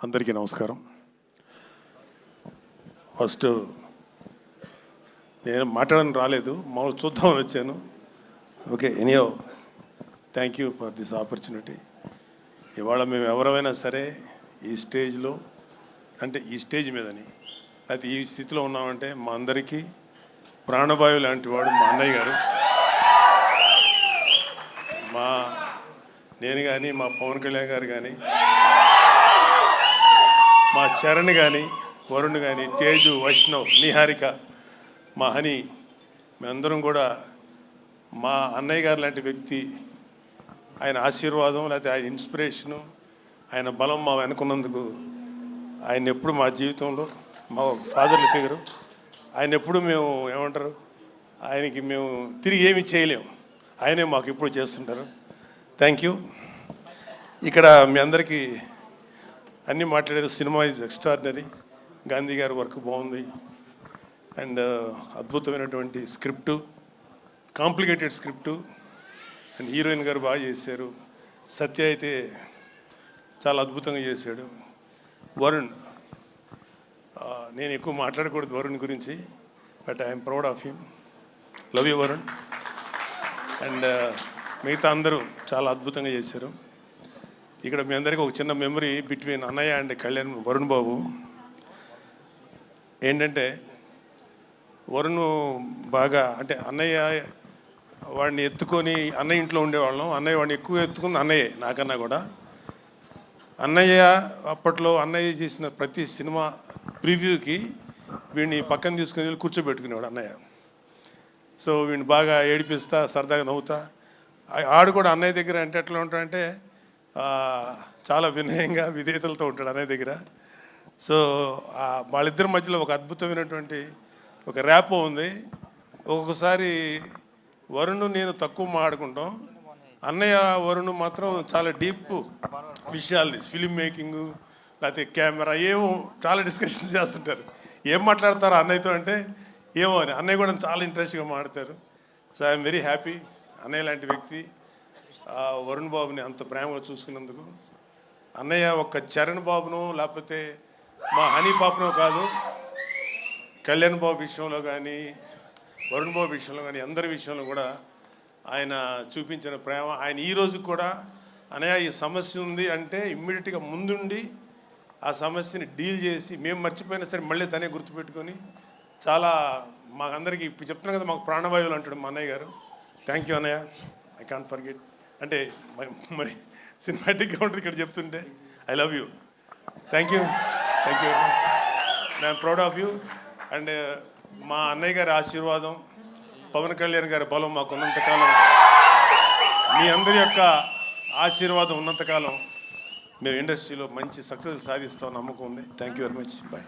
అందరికీ నమస్కారం. ఫస్ట్ నేను మాట్లాడడానికి రాలేదు, మామూలు చూద్దామని వచ్చాను. Okay, anyhow thank you for this opportunity. ఇవాళ మేము ఎవరైనా సరే ఈ స్టేజ్లో, అంటే ఈ స్టేజ్ మీదని అయితే ఈ స్థితిలో ఉన్నామంటే మా అందరికీ ప్రాణవాయువు లాంటి వాడు మా అన్నయ్య గారు. నేను కానీ, మా పవన్ కళ్యాణ్ గారు కానీ, మా చరణ్ కానీ, వరుణ్ కానీ, తేజు, వైష్ణవ్, నిహారిక, మా హని, మేమందరం కూడా మా అన్నయ్య గారు లాంటి వ్యక్తి, ఆయన ఆశీర్వాదం లేకపోతే ఆయన ఇన్స్పిరేషను, ఆయన బలం మా వెనుకున్నందుకు ఆయన ఎప్పుడు మా జీవితంలో మా ఫాదర్లీ ఫిగరు. ఆయన ఎప్పుడు మేము ఏమంటారు, ఆయనకి మేము తిరిగి ఏమి చేయలేము, ఆయనే మాకు ఎప్పుడు చేస్తుంటారు. Thank you. ఇక్కడ మీ అందరికీ అన్నీ మాట్లాడారు. Cinema is extraordinary. గాంధీ గారి వర్క్ బాగుంది అండ్ అద్భుతమైనటువంటి script, complicated script and heroine గారు బాగా చేశారు. సత్య అయితే చాలా అద్భుతంగా చేశాడు. వరుణ్, నేను ఎక్కువ మాట్లాడకూడదు వరుణ్ గురించి, but I'm proud of him. Love you Varun. And మిగతా అందరూ చాలా అద్భుతంగా చేశారు. ఇక్కడ మీ అందరికీ ఒక చిన్న మెమరీ బిట్వీన్ అన్నయ్య అండ్ కళ్యాణ్, వరుణ్ బాబు. ఏంటంటే వరుణ్ బాగా, అంటే అన్నయ్య వాడిని ఎత్తుకొని, అన్నయ్య ఇంట్లో ఉండేవాళ్ళం, అన్నయ్య వాడిని ఎక్కువ ఎత్తుకుంది అన్నయ్య నాకన్నా కూడా. అన్నయ్య అప్పట్లో అన్నయ్య చేసిన ప్రతి సినిమా ప్రివ్యూకి వీడిని పక్కన తీసుకుని వెళ్ళి కూర్చోబెట్టుకునేవాడు అన్నయ్య. సో వీడిని బాగా ఏడిపిస్తా, సరదాగా నవ్వుతా. ఆడు కూడా అన్నయ్య దగ్గర అంటే ఎట్లా ఉంటాడంటే చాలా వినయంగా, విధేయతలతో ఉంటాడు అన్నయ్య దగ్గర. సో వాళ్ళిద్దరి మధ్యలో ఒక అద్భుతమైనటువంటి ఒక ర్యాపో ఉంది. ఒక్కొక్కసారి వరుణ్ నేను తక్కువ మాట్లాడుకుంటాం, అన్నయ్య వరుణ్ మాత్రం చాలా డీప్ విషయాలు, ఫిలిం మేకింగు లేకపోతే కెమెరా, ఏమో చాలా డిస్కషన్స్ చేస్తుంటారు. ఏం మాట్లాడతారు అన్నయ్యతో అంటే ఏమో అని, అన్నయ్య కూడా చాలా ఇంట్రెస్ట్గా మాట్లాడతారు. సో ఐఎమ్ వెరీ హ్యాపీ అన్నయ్య లాంటి వ్యక్తి వరుణ్ బాబుని అంత ప్రేమగా చూసుకున్నందుకు. అన్నయ్య ఒక్క చరణ్ బాబును లేకపోతే మా హనీ పాపనో కాదు, కళ్యాణ్ బాబు విషయంలో కానీ, వరుణ్ బాబు విషయంలో కానీ, అందరి విషయంలో కూడా ఆయన చూపించిన ప్రేమ. ఆయన ఈ రోజు కూడా అన్నయ్య ఈ సమస్య ఉంది అంటే ఇమ్మీడియట్గా ముందుండి ఆ సమస్యని డీల్ చేసి, మేము మర్చిపోయినా సరే మళ్ళీ తనే గుర్తుపెట్టుకొని చాలా మాకందరికీ ఇప్పుడు చెప్తున్నాను కదా, మాకు ప్రాణవాయువులు అంటాడు మా అన్నయ్య గారు. థ్యాంక్ యూ అన్నయ్య, ఐ కాంట్ ఫర్గెట్. అంటే మరి సినిమాటిక్గా ఉంటుంది ఇక్కడ చెప్తుంటే. I love you. Thank you very much. I'm proud of you. And మా అన్నయ్య గారి ఆశీర్వాదం, పవన్ కళ్యాణ్ గారి బలం మాకు ఉన్నంతకాలం, మీ అందరి యొక్క ఆశీర్వాదం ఉన్నంతకాలం మేము ఇండస్ట్రీలో మంచి సక్సెస్ సాధిస్తాం నమ్మకం ఉంది. Thank you very much. Bye.